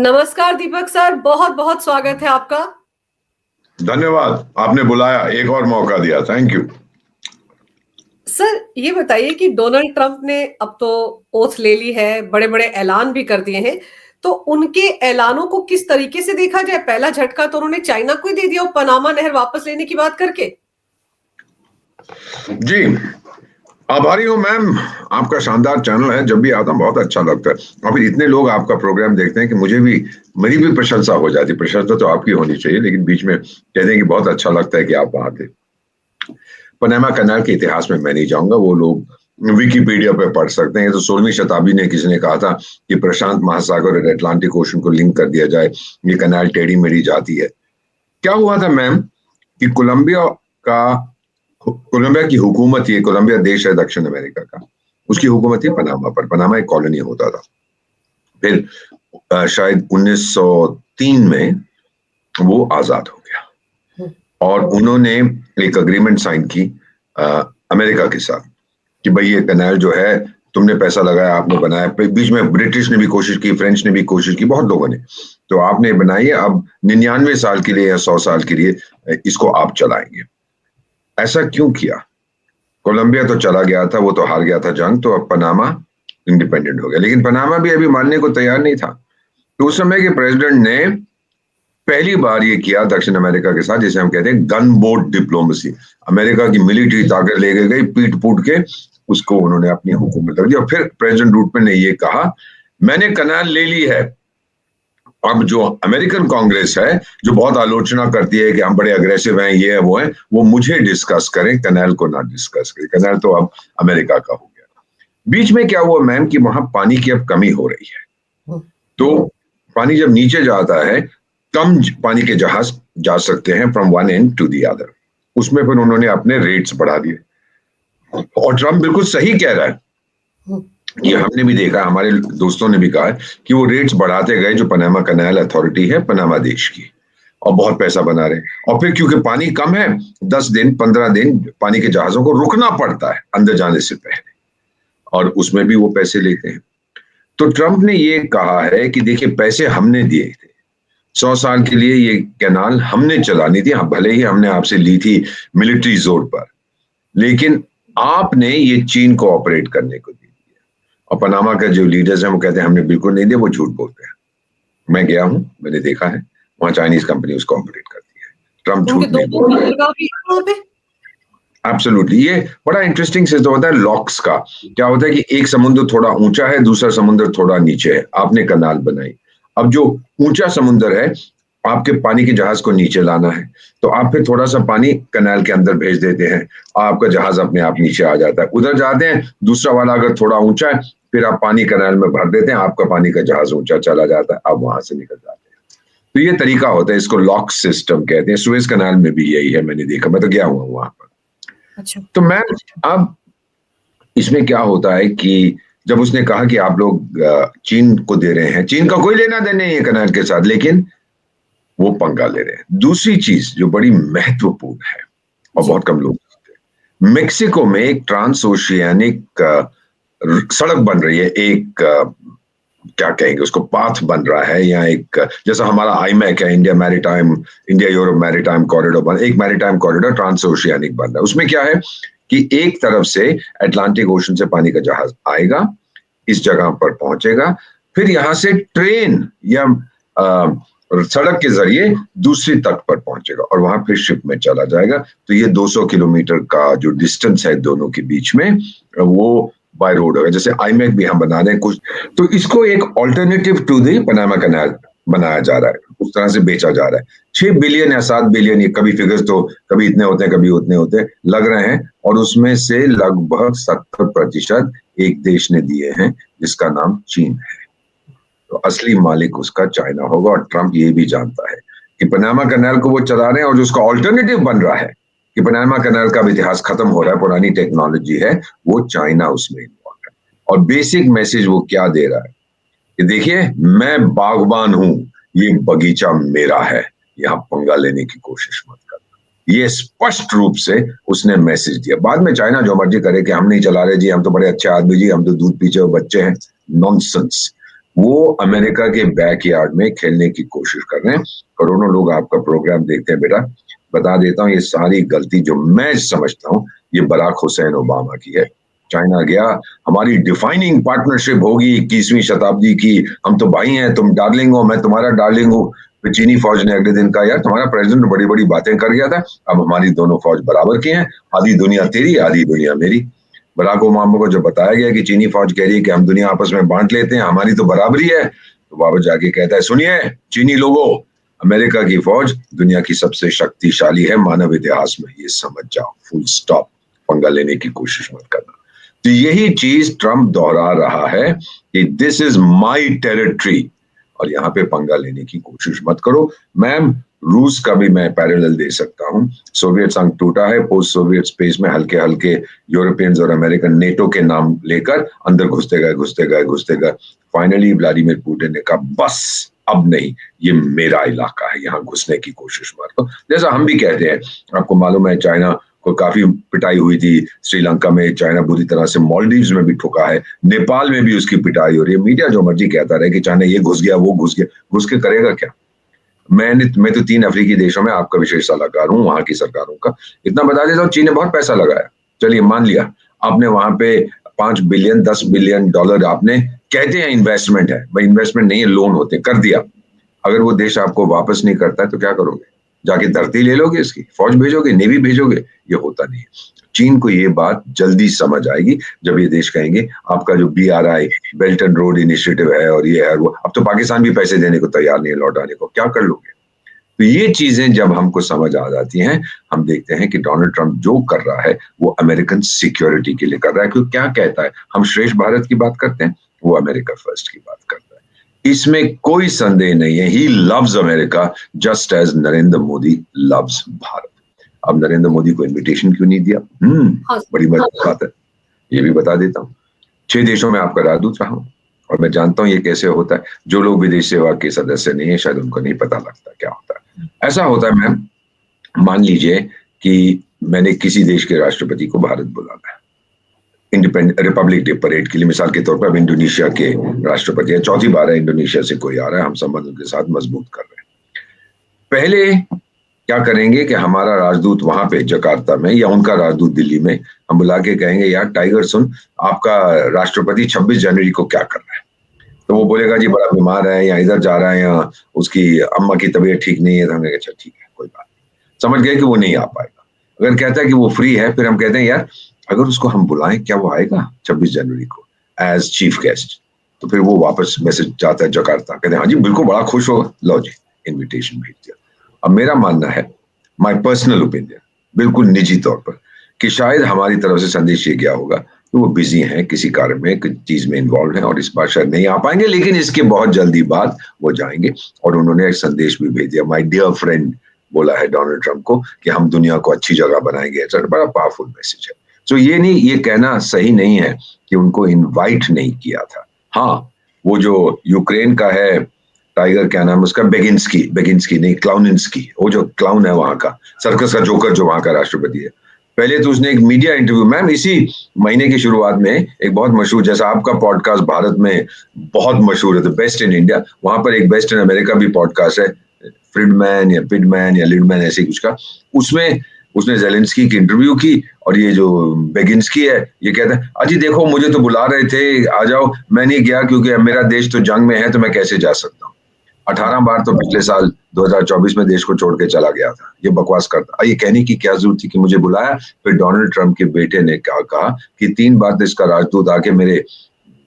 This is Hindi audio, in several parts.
नमस्कार दीपक सर, बहुत बहुत स्वागत है आपका। धन्यवाद, आपने बुलाया, एक और मौका दिया, थैंक यू। सर ये बताइए कि डोनाल्ड ट्रंप ने अब तो ओथ ले ली है, बड़े बड़े ऐलान भी कर दिए हैं, तो उनके ऐलानों को किस तरीके से देखा जाए? पहला झटका तो उन्होंने चाइना को ही दे दिया, पनामा नहर वापस लेने की बात करके। जी, आभारी हूँ मैम। आपका शानदार चैनल है, जब भी आता हूँ बहुत अच्छा लगता है। और फिर इतने लोग आपका प्रोग्राम देखते हैं कि मेरी भी प्रशंसा हो जाती है। प्रशंसा तो आपकी होनी चाहिए, लेकिन बीच में कहते हैं कि बहुत अच्छा लगता है कि आप वहां थे। पनामा कनाल के इतिहास में मैं नहीं जाऊंगा, वो लोग विकिपीडिया पे पढ़ सकते हैं। तो 16वीं शताब्दी में किसी ने कहा था कि प्रशांत महासागर और अटलांटिक ओशन को लिंक कर दिया जाए, ये कनाल टेढ़ी मेढ़ी जाती है। क्या हुआ था मैम कि का कोलंबिया की हुकूमत, ये कोलंबिया देश है दक्षिण अमेरिका का, उसकी हुकूमत थी पनामा पर। पनामा एक कॉलोनी होता था। फिर शायद 1903 में वो आजाद हो गया और उन्होंने एक अग्रीमेंट साइन की अमेरिका के साथ कि भाई ये कनाल जो है, तुमने पैसा लगाया, आपने बनाया। बीच में ब्रिटिश ने भी कोशिश की, फ्रेंच ने भी कोशिश की, बहुत लोगों ने। तो आपने बनाई है, अब 99 साल के लिए या 100 साल के लिए इसको आप चलाएंगे। ऐसा क्यों किया? कोलंबिया तो चला गया था, वो तो हार गया था जंग, तो अब पनामा इंडिपेंडेंट हो गया। लेकिन पनामा भी अभी मानने को तैयार नहीं था। तो उस समय के प्रेसिडेंट ने पहली बार ये किया दक्षिण अमेरिका के साथ, जिसे हम कहते हैं गन बोट डिप्लोमेसी। अमेरिका की मिलिट्री ताकत लेके गई, पीट फूट के उसको उन्होंने अपनी हुकूमत रख दी। और फिर प्रेसिडेंट रूटमैन ने ये कहा, मैंने कनाल ले ली है। अब जो अमेरिकन कांग्रेस है, जो बहुत आलोचना करती है कि हम बड़े अग्रेसिव हैं, ये है वो है, वो मुझे डिस्कस करें, कनाल को ना डिस्कस करें। कनाल तो अब अमेरिका का हो गया। बीच में क्या हुआ मैम कि वहां पानी की अब कमी हो रही है। तो पानी जब नीचे जाता है, कम पानी के जहाज जा सकते हैं from one end to the other. उसमें फिर उन्होंने अपने रेट्स बढ़ा दिए। और ट्रम्प बिल्कुल सही कह रहा है, ये हमने भी देखा, हमारे दोस्तों ने भी कहा कि वो रेट्स बढ़ाते गए, जो पनामा कनाल अथॉरिटी है पनामा देश की, और बहुत पैसा बना रहे। और फिर क्योंकि पानी कम है, 10 दिन 15 दिन पानी के जहाजों को रुकना पड़ता है अंदर जाने से पहले, और उसमें भी वो पैसे लेते हैं। तो ट्रंप ने ये कहा है कि देखिए, पैसे हमने दिए थे, 100 साल के लिए ये कैनाल हमने चलानी थी। भले ही हमने आपसे ली थी मिलिट्री जोर पर, लेकिन आपने ये चीन को ऑपरेट करने को दी। और पनामा के जो लीडर्स हैं वो कहते हैं हमने बिल्कुल नहीं दिया, वो झूठ बोलते हैं। मैं गया हूं, मैंने देखा है, वहां चाइनीज कंपनी उसको ऑपरेट करती है। ट्रम्प झूठ नहीं बोलते। एब्सोल्युटली। ये बड़ा इंटरेस्टिंग सिस्टम होता है लॉक्स का। क्या होता है कि एक समुद्र थोड़ा ऊंचा है, दूसरा समुद्र थोड़ा नीचे है, आपने कनाल बनाई। अब जो ऊंचा समुद्र है, आपके पानी के जहाज को नीचे लाना है, तो आप फिर थोड़ा सा पानी कनाल के अंदर भेज देते हैं, आपका जहाज अपने आप नीचे आ जाता है। उधर जाते हैं, दूसरा वाला अगर थोड़ा ऊंचा है, फिर आप पानी कनाल में भर देते हैं, आपका पानी का जहाज ऊंचा चला जाता है, आप वहां से निकल जाते हैं। तो ये तरीका होता है, इसको लॉक सिस्टम कहते हैं। सुएज कनाल में भी यही है, मैंने देखा, मैं तो गया हुआ वहां पर। अच्छा। तो मैम, अब इसमें क्या होता है कि जब उसने कहा कि आप लोग चीन को दे रहे हैं, चीन का कोई लेना देना नहीं है कनाल के साथ, लेकिन वो पंगा ले रहे हैं। दूसरी चीज जो बड़ी महत्वपूर्ण है और बहुत कम लोग, मेक्सिको में एक ट्रांस ओशियानिक सड़क बन रही है, एक क्या कहेंगे उसको, पाथ बन रहा है, या एक जैसा हमारा आईमैक है, इंडिया यूरोप मैरीटाइम कॉरिडोर, एक मैरीटाइम कॉरिडोर ट्रांस ओशियानिक बन रहा है। उसमें क्या है कि एक तरफ से अटलांटिक ओशन से पानी का जहाज आएगा, इस जगह पर पहुंचेगा, फिर यहां से ट्रेन या सड़क के जरिए दूसरी तट पर पहुंचेगा, और वहां फिर शिप में चला जाएगा। तो ये 200 किलोमीटर का जो डिस्टेंस है दोनों के बीच में, वो बाय रोड होगा। जैसे आईमैक भी हम बना रहे हैं कुछ, तो इसको एक alternative to the Panama canal बनाया जा रहा है, उस तरह से बेचा जा रहा है। 6 बिलियन या 7 बिलियन, ये कभी फिगर्स तो कभी इतने होते हैं, कभी उतने होते हैं, लग रहे हैं। और उसमें से लगभग 70% एक देश ने दिए हैं, जिसका नाम चीन है। तो असली मालिक उसका चाइना होगा। और ट्रंप ये भी जानता है कि पनामा कनाल को वो चला रहे हैं, और जो उसका ऑल्टरनेटिव बन रहा है कि पनामा कनाल का इतिहास खत्म हो रहा है, पुरानी टेक्नोलॉजी है, वो चाइना उसमें इन्वॉल्व है। और बेसिक मैसेज वो क्या दे रहा है कि देखिए, मैं बागबान हूं, ये बगीचा मेरा है, यहां पंगा लेने की कोशिश मत करना। ये स्पष्ट रूप से उसने मैसेज दिया। बाद में चाइना जो मर्जी करे कि हम नहीं चला रहे जी, हम तो बड़े अच्छे आदमी जी, हम तो दूध पीछे हुए बच्चे हैं, नॉनसेंस। वो अमेरिका के बैकयार्ड में खेलने की कोशिश कर रहे हैं। करोड़ों लोग आपका प्रोग्राम देखते हैं बेटा। बता देता हूँ, ये सारी गलती जो मैं समझता हूँ ये बराक हुसैन ओबामा की है। चाइना गया, हमारी डिफाइनिंग पार्टनरशिप होगी 21वीं शताब्दी की, हम तो भाई हैं, तुम डार्लिंग हो, मैं तुम्हारा डार्लिंग हूँ। फिर चीनी फौज ने अगले दिन कहा, यार तुम्हारा प्रेसिडेंट बड़ी बड़ी बातें कर गया था, अब हमारी दोनों फौज बराबर की हैं, आधी दुनिया तेरी आधी दुनिया मेरी। बराक ओबामा को जब बताया गया कि चीनी फौज कह रही है कि हम दुनिया आपस में बांट लेते हैं, हमारी तो बराबरी है, तो वापस जाके कहता है, सुनिए चीनी लोगों, अमेरिका की फौज दुनिया की सबसे शक्तिशाली है मानव इतिहास में, ये समझ जाओ, फुल स्टॉप। पंगा लेने की कोशिश मत करना। तो यही चीज ट्रंप दोहरा रहा है कि दिस इज माय टेरिटरी, और यहाँ पे पंगा लेने की कोशिश मत करो। मैम, रूस का भी मैं पैरेलल दे सकता हूँ। सोवियत संघ टूटा है, पोस्ट सोवियत स्पेस में हल्के हल्के यूरोपियंस और अमेरिकन नेटो के नाम लेकर अंदर घुसते गए। फाइनली व्लादिमीर पुतिन ने कहा, बस अब नहीं, ये मेरा इलाका है, यहाँ घुसने की कोशिश मत करो। जैसा हम भी कहते हैं, आपको मालूम है चाइना को काफी पिटाई हुई थी श्रीलंका में, चाइना बुरी तरह से मालदीव्स में भी ठुका है, नेपाल में भी उसकी पिटाई हो रही है। मीडिया जो मर्जी कहता रहे कि चाइना ये घुस गया वो घुस गया, घुस के करेगा क्या? मैं तो 3 अफ्रीकी देशों में आपका विशेष सलाहकार हूँ, वहां की सरकारों का। इतना बता देता हूँ, चीन ने बहुत पैसा लगाया, चलिए मान लिया आपने वहां पे 5 बिलियन 10 बिलियन डॉलर आपने, कहते हैं इन्वेस्टमेंट है, भाई इन्वेस्टमेंट नहीं है, लोन होते, कर दिया। अगर वो देश आपको वापस नहीं करता है तो क्या करोगे? जाके धरती ले लोगे, इसकी फौज भेजोगे, नेवी भेजोगे? ये होता नहीं है। चीन को ये बात जल्दी समझ आएगी जब ये देश कहेंगे आपका जो BRI belt and road initiative है और ये है वो, अब तो पाकिस्तान भी पैसे देने को तैयार नहीं है लौटाने को, क्या कर लोगे? तो ये चीजें जब हमको समझ आ जाती हैं, हम देखते हैं कि डोनाल्ड ट्रंप जो कर रहा है वो अमेरिकन सिक्योरिटी के लिए कर रहा है। क्योंकि क्या कहता है, हम श्रेष्ठ भारत की बात करते हैं, वो अमेरिका फर्स्ट की बात करता है, इसमें कोई संदेह नहीं है। He loves America just as Narendra Modi loves Bharat. अब नरेंद्र मोदी को इनविटेशन क्यों नहीं दिया? बड़ी मजेदार बात है, ये भी बता देता हूँ। 6 देशों में आपका राजदूत रहा हूं और मैं जानता हूं ये कैसे होता है। जो लोग विदेश सेवा के सदस्य नहीं है शायद उनको नहीं पता लगता क्या होता है। ऐसा होता है मैम, मान लीजिए कि मैंने किसी देश के राष्ट्रपति को भारत बुलाना है इंडिपेंडेंट रिपब्लिक डे परेड के लिए, मिसाल के तौर पर अब इंडोनेशिया के राष्ट्रपति है, चौथी बार है इंडोनेशिया से कोई आ रहा है, हम संबंध उनके साथ मजबूत कर रहे हैं। पहले क्या करेंगे कि हमारा राजदूत वहां पे जकार्ता में या उनका राजदूत दिल्ली में, हम बुला के कहेंगे, यार टाइगर सुन, आपका राष्ट्रपति 26 जनवरी को क्या कर रहा है? तो वो बोलेगा जी बड़ा बीमार है, या इधर जा रहा है, या उसकी अम्मा की तबीयत ठीक नहीं है। तो हम कहेंगे अच्छा ठीक है, कोई बात नहीं, समझ गए कि वो नहीं आ पाएगा। अगर कहता है कि वो फ्री है, फिर हम कहते हैं यार अगर उसको हम बुलाएं, क्या वो आएगा 26 जनवरी को एज चीफ गेस्ट? तो फिर वो वापस मैसेज जाता है जकार्ता, कहते हैं हाँ जी बिल्कुल, बड़ा खुश होगा, लो जी इन्विटेशन भेज दिया। अब मेरा मानना है, माय पर्सनल ओपिनियन, बिल्कुल निजी तौर पर, कि शायद हमारी तरफ से संदेश ये गया होगा कि वो बिजी हैं, किसी कार्य में, किसी चीज में इन्वॉल्व हैं और इस बार शायद नहीं आ पाएंगे, लेकिन इसके बहुत जल्दी बाद वो जाएंगे। और उन्होंने एक संदेश भी भेज दिया, माय डियर फ्रेंड बोला है डोनाल्ड ट्रंप को कि हम दुनिया को अच्छी जगह बनाएंगे। ऐसा बड़ा पावरफुल मैसेज है। तो ये नहीं, ये कहना सही नहीं है कि उनको इन्वाइट नहीं किया था। हाँ, वो जो यूक्रेन का है टाइगर, क्या नाम उसका, बेगिंस्की नहीं, क्लाउनिंस्की, वो जो क्लाउन है वहां का, सर्कस का जोकर जो वहां का राष्ट्रपति है, पहले तो उसने एक मीडिया इंटरव्यू, मैम इसी महीने की शुरुआत में एक बहुत मशहूर, जैसा आपका पॉडकास्ट भारत में बहुत मशहूर है, द बेस्ट इन इंडिया, वहां पर एक बेस्ट इन अमेरिका भी पॉडकास्ट है, फ्रिडमैन या पिडमैन या लिडमैन ऐसे कुछ का, उसमें उसने जेलेंस्की की इंटरव्यू की और ये जो बेगिंस्की है ये कहता है अजी देखो मुझे तो बुला रहे थे आ जाओ, मैं नहीं गया क्योंकि मेरा देश तो जंग में है, तो मैं कैसे जा सकता हूँ। 18 बार तो पिछले साल 2024 में देश को छोड़ के चला गया था, ये बकवास करता। ये कहने की क्या जरूरत थी कि मुझे बुलाया? फिर डोनाल्ड ट्रंप के बेटे ने क्या कहा कि 3 बार तो इसका राजदूत आके मेरे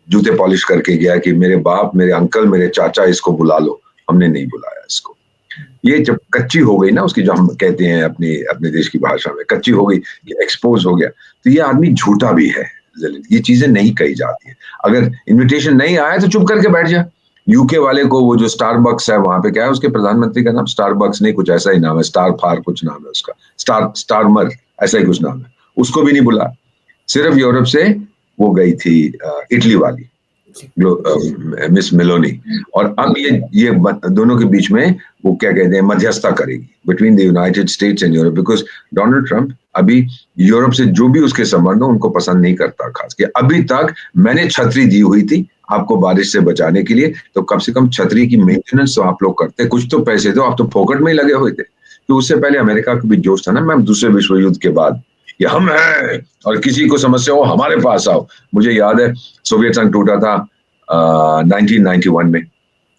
जूते पॉलिश करके गया कि मेरे बाप, मेरे अंकल, मेरे चाचा इसको बुला लो, हमने नहीं बुलाया इसको। ये जब कच्ची हो गई ना उसकी, जो हम कहते हैं अपने देश की भाषा में कच्ची हो गई, ये एक्सपोज हो गया, तो ये आदमी झूठा भी है। ये चीजें नहीं कही जाती है। अगर इन्विटेशन नहीं आया तो चुप करके बैठ जा। यूके वाले को वो जो स्टारबक्स है वहां पे, क्या है उसके प्रधानमंत्री का नाम, स्टारबक्स नहीं कुछ ऐसा ही नाम है, स्टार फार कुछ नाम है उसका, स्टारमर ऐसा ही कुछ नाम है, उसको भी नहीं बुला। सिर्फ यूरोप से वो गई थी इटली वाली मिस मेलोनी, और अब ये दोनों के बीच में वो क्या कहते हैं मध्यस्थता करेगी between the United states and Europe, because Donald Trump अभी यूरोप से जो भी उसके संबंध हो उनको पसंद नहीं करता। खास के अभी तक मैंने छतरी दी हुई थी, आपको बारिश से बचाने के लिए, तो कम से कम छतरी की मेंटेनेंस तो आप लोग करते, कुछ तो पैसे दो, आप तो फोकट में ही लगे हुए थे। तो उससे पहले अमेरिका का भी जोश था ना मैम, दूसरे विश्व युद्ध के बाद, कि हम हैं और किसी को समस्या हो हमारे पास आओ। मुझे याद है सोवियत संघ टूटा था 1991 में,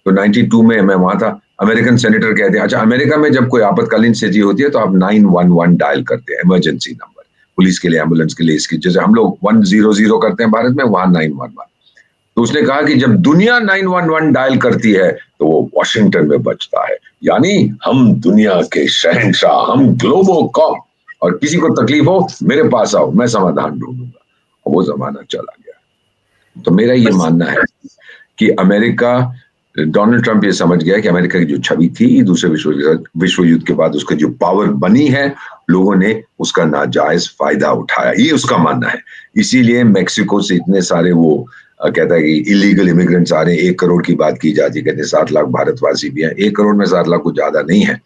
तो 92 में मैं वहां था। अमेरिकन सेनेटर कहते हैं, अच्छा अमेरिका में जब कोई आपातकालीन स्थिति होती है तो आप 911 डायल करते हैं, इमरजेंसी नंबर, पुलिस के लिए, एम्बुलेंस के लिए, इसकी जैसे हम लोग 100 करते हैं भारत में, वहां 911। तो उसने कहा कि जब दुनिया 911 डायल करती है तो वो वॉशिंगटन में बजता है, यानी हम दुनिया के शहंशाह, हम ग्लोबोकॉम, और किसी को तकलीफ हो मेरे पास आओ, मैं समाधान ढूंढूंगा। और वो जमाना चला गया। तो मेरा ये मानना है कि अमेरिका, डोनाल्ड ट्रंप ये समझ गया कि अमेरिका की जो छवि थी दूसरे विश्व युद्ध के बाद, उसका जो पावर बनी है, लोगों ने उसका नाजायज फायदा उठाया, ये उसका मानना है। इसीलिए मेक्सिको से इतने सारे वो कहता है कि इलीगल इमिग्रेंट्स आ रहे हैं, 1 करोड़ की बात की जाती है, कहते हैं 7 लाख भारतवासी भी हैं, 1 करोड़ में 7 लाख कुछ ज्यादा नहीं है।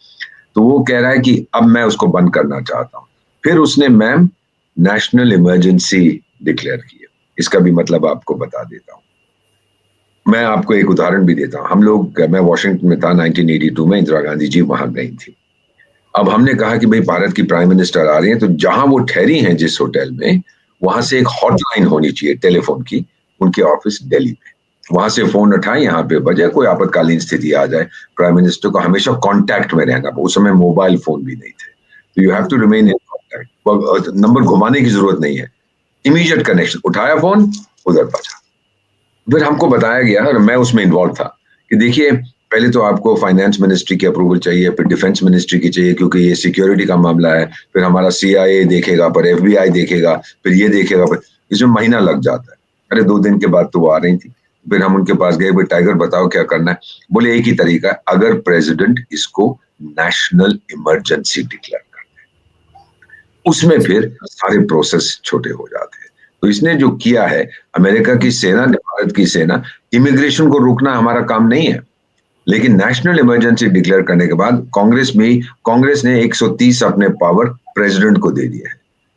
तो वो कह रहा है कि अब मैं उसको बंद करना चाहता हूं। फिर उसने मैम नेशनल इमरजेंसी डिक्लेयर की है। इसका भी मतलब आपको बता देता हूं, मैं आपको एक उदाहरण भी देता हूं। हम लोग, मैं वॉशिंगटन में था 1982 में, इंदिरा गांधी जी वहां गई थी। अब हमने कहा कि भाई भारत की प्राइम मिनिस्टर आ रही है, तो जहां वो ठहरी हैं जिस होटल में, वहां से एक हॉटलाइन होनी चाहिए टेलीफोन की, उनके ऑफिस दिल्ली में। वहां से फोन उठाए, यहाँ पे बजे, कोई आपातकालीन स्थिति आ जाए, प्राइम मिनिस्टर को हमेशा कांटेक्ट में रहना। उस समय मोबाइल फोन भी नहीं थे, तो you have to remain in contact, number घुमाने की जरूरत नहीं है, इमीडिएट कनेक्शन। उठाया फोन, उधर बजा। फिर हमको बताया गया, और मैं उसमें इन्वॉल्व था, कि देखिए पहले तो आपको फाइनेंस मिनिस्ट्री की अप्रूवल चाहिए, फिर डिफेंस मिनिस्ट्री की चाहिए, क्योंकि ये सिक्योरिटी का मामला है, फिर हमारा CIA देखेगा, पर FBI देखेगा, फिर ये देखेगा, फिर इसमें महीना लग जाता है। अरे 2 दिन के बाद तो वो आ रही थी। फिर हम उनके पास गए, भाई टाइगर बताओ क्या करना है। बोले एक ही तरीका है, अगर प्रेसिडेंट इसको नेशनल इमरजेंसी डिक्लेयर कर, उसमें फिर सारे प्रोसेस छोटे हो जाते हैं। तो इसने जो किया है, अमेरिका की सेना ने, भारत की सेना, इमिग्रेशन को रोकना हमारा काम नहीं है, लेकिन नेशनल इमरजेंसी डिक्लेयर करने के बाद कांग्रेस ने 130 अपने पावर प्रेसिडेंट को दे दिए हैं,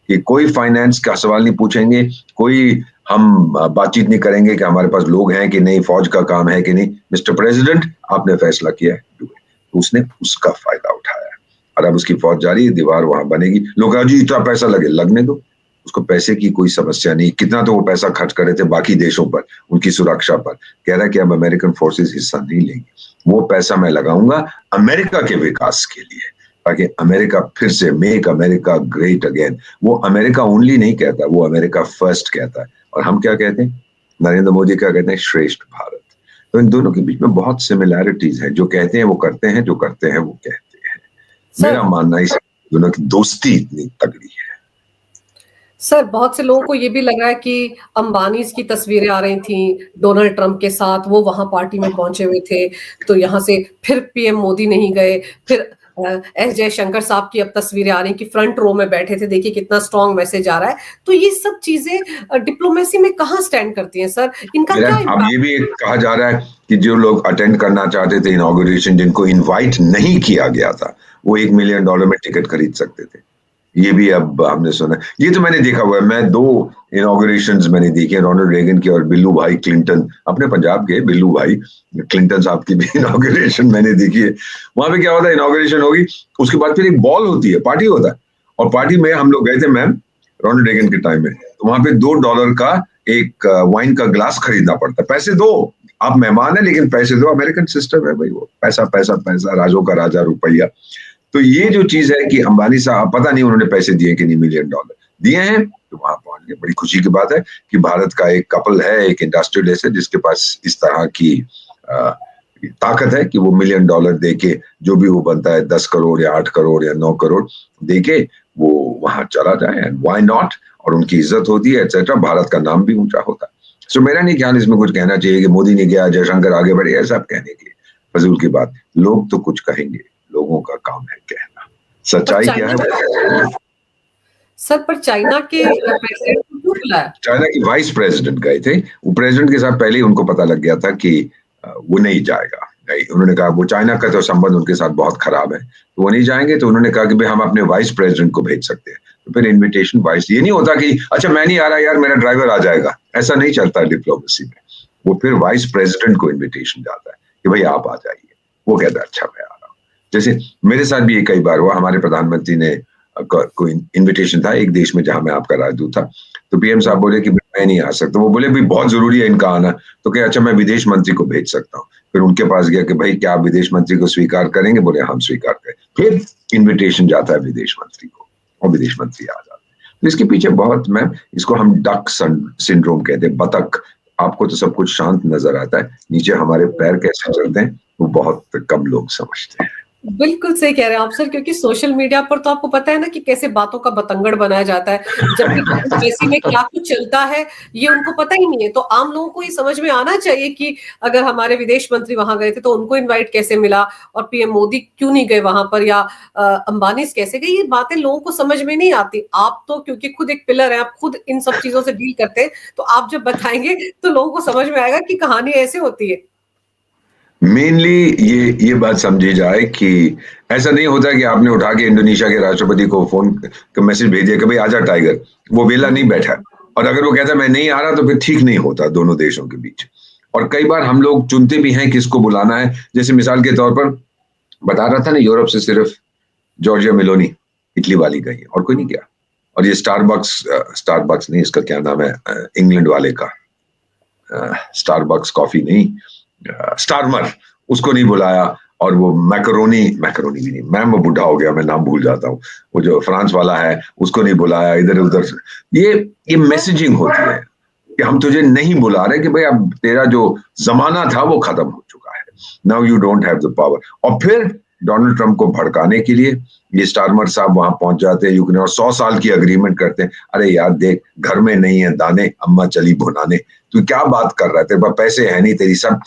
कि कोई फाइनेंस का सवाल नहीं पूछेंगे, कोई हम बातचीत नहीं करेंगे कि हमारे पास लोग हैं कि नहीं, फौज का काम है कि नहीं, मिस्टर प्रेसिडेंट आपने फैसला किया है, तो उसने उसका फायदा उठाया है। और अब उसकी फौज जारी है, दीवार वहां बनेगी। लोग कहा जी इतना पैसा लगने दो, उसको पैसे की कोई समस्या नहीं। कितना तो वो पैसा खर्च कर रहे थे बाकी देशों पर, उनकी सुरक्षा पर, कह रहा है कि अब अमेरिकन फोर्सेस हिस्सा नहीं लेंगी, वो पैसा मैं लगाऊंगा अमेरिका के विकास के लिए, ताकि अमेरिका फिर से, मेक अमेरिका ग्रेट अगेन। वो अमेरिका ओनली नहीं कहता, वो अमेरिका फर्स्ट कहता है। और हम क्या कहते हैं, नरेंद्र मोदी क्या कहते हैं, श्रेष्ठ भारत। तो इन दोनों के बीच में बहुत सिमिलैरिटीज है, जो कहते हैं वो करते हैं, जो करते हैं वो कहते हैं। मेरा मानना है दोनों की दोस्ती इतनी तगड़ी है। सर बहुत से लोगों को ये भी लग रहा है कि अंबानी की तस्वीरें आ रही थी डोनाल्ड ट्रंप के साथ, वो वहां पार्टी में पहुंचे हुए थे, तो यहाँ से फिर PM मोदी नहीं गए। फिर S जयशंकर साहब की अब तस्वीरें आ रही कि फ्रंट रो में बैठे थे, देखिए कितना स्ट्रॉन्ग मैसेज आ रहा है। तो ये सब चीजें डिप्लोमेसी में कहाँ स्टैंड करती हैं सर, इनका क्या अब ये भी कहा जा रहा है कि जो लोग अटेंड करना चाहते थे इनॉग्रेशन, जिनको इनवाइट नहीं किया गया था, वो $1 मिलियन में टिकट खरीद सकते थे। ये भी अब हमने सुना। ये तो मैंने देखा हुआ है, मैं 2 इनॉग्रेशंस मैंने देखे, रोनाल्ड रेगन की और बिल्लू भाई क्लिंटन, अपने पंजाब के बिल्लू भाई क्लिंटन साहब की भी इनॉग्रेशन मैंने देखी है। वहां पे क्या होता है, इनॉग्रेशन होगी, उसके बाद फिर एक बॉल होती है, पार्टी होता है, और पार्टी में हम लोग गए थे मैम रोनाल्ड रेगन के टाइम में, तो वहां पे $2 का एक वाइन का ग्लास खरीदना पड़ता है। पैसे दो, आप मेहमान है लेकिन पैसे दो, अमेरिकन सिस्टम है भाई, वो पैसा पैसा पैसा, राजों का राजा रुपया। तो ये जो चीज है कि अंबानी साहब, पता नहीं उन्होंने पैसे दिए कि नहीं, $1 मिलियन दिए हैं, तो वहां पहुंच गए। बड़ी खुशी की बात है कि भारत का एक कपल है, एक इंडस्ट्रियलिस्ट है, जिसके पास इस तरह की ताकत है कि वो $1 मिलियन दे के जो भी वो बनता है, 10 करोड़ या 8 करोड़ या 9 करोड़ दे के वो वहां चला जाए, एंड व्हाई नॉट, और उनकी इज्जत होती है एक्सेट्रा, भारत का नाम भी ऊंचा होता है। सो मेरा नहीं ख्याल इसमें कुछ कहना चाहिए कि मोदी ने गया, जयशंकर आगे बढ़े, ऐसा कहने की फजूल की बात। लोग तो कुछ कहेंगे, लोगों का काम है कहना, सच्चाई क्या है सर। पर चाइना के प्रेसिडेंट को क्यों बुलाया? चाइना के वाइस प्रेसिडेंट गए थे, वो प्रेसिडेंट के साथ पहले ही उनको पता लग गया था कि वो नहीं जाएगा। उन्होंने कहा वो चाइना का तो संबंध उनके साथ बहुत खराब है, तो वो नहीं जाएंगे। तो उन्होंने कहा कि भाई हम अपने वाइस प्रेसिडेंट को भेज सकते हैं। तो फिर इनविटेशन वाइस, ये नहीं होता कि अच्छा मैं नहीं आ रहा यार, मेरा ड्राइवर आ जाएगा, ऐसा नहीं चलता डिप्लोमेसी में। वो फिर वाइस प्रेसिडेंट को इन्विटेशन जाता है कि भाई आप आ जाइए। वो कहता है अच्छा मैं आ रहा हूँ। जैसे मेरे साथ भी ये कई बार हुआ, हमारे प्रधानमंत्री ने को इन्विटेशन था एक देश में जहां मैं आपका राजदूत था, तो पीएम साहब बोले कि मैं नहीं आ सकता। वो बोले भी बहुत जरूरी है इनका आना, तो क्या अच्छा मैं विदेश मंत्री को भेज सकता हूँ। फिर उनके पास गया कि भाई क्या आप विदेश मंत्री को स्वीकार करेंगे? बोले हम स्वीकार करें। फिर इन्विटेशन जाता है विदेश मंत्री को और विदेश मंत्री आ जाते हैं। तो इसके पीछे बहुत, मैं इसको हम डक सिंड्रोम कहते हैं, बतख। आपको तो सब कुछ शांत नजर आता है, नीचे हमारे पैर कैसे चलते हैं वो बहुत कम लोग समझते हैं। बिल्कुल सही कह रहे हैं आप सर, क्योंकि सोशल मीडिया पर तो आपको पता है ना कि कैसे बातों का बतंगड़ बनाया जाता है, जबकि एम्बेसी में क्या कुछ चलता है ये उनको पता ही नहीं है। तो आम लोगों को ये समझ में आना चाहिए कि अगर हमारे विदेश मंत्री वहां गए थे तो उनको इनवाइट कैसे मिला, और पीएम मोदी क्यों नहीं गए वहां पर, या अंबानी कैसे गए। ये बातें लोगों को समझ में नहीं आती। आप तो क्योंकि खुद एक पिलर है, आप खुद इन सब चीजों से डील करते हैं, तो आप जब बताएंगे तो लोगों को समझ में आएगा कि कहानी ऐसे होती है। मेनली ये बात समझी जाए कि ऐसा नहीं होता कि आपने उठा के इंडोनेशिया के राष्ट्रपति को फोन का मैसेज भेज दिया कि भाई आजा टाइगर, वो वेला नहीं बैठा, और अगर वो कहता मैं नहीं आ रहा तो फिर ठीक नहीं होता दोनों देशों के बीच। और कई बार हम लोग चुनते भी हैं किसको बुलाना है। जैसे मिसाल के तौर पर बता रहा था ना, यूरोप से सिर्फ जॉर्जिया मेलोनी इटली वाली गई और कोई नहीं गया। और ये स्टारबक्स नहीं, इसका क्या नाम है इंग्लैंड वाले का, स्टारबक्स कॉफी नहीं, स्टारमर, उसको नहीं बुलाया। और वो मैकरोनी भी नहीं, मैं बुढ़ा हो गया, मैं नाम भूल जाता हूँ, वो जो फ्रांस वाला है उसको नहीं बुलाया। इधर उधर ये मैसेजिंग होती है कि हम तुझे नहीं बुला रहे, कि भाई अब तेरा जो जमाना था वो खत्म हो चुका है, now you don't have the power. और फिर डोनाल्ड ट्रंप को भड़काने के लिए ये स्टारमर साहब वहां पहुंच जाते हैं यूक्रेन और 100 साल की अग्रीमेंट करते हैं। अरे यार देख, घर में नहीं है दाने, अम्मा चली भुनाने, तू क्या बात कर रहा है, तेरे पास पैसे है नहीं, तेरी सब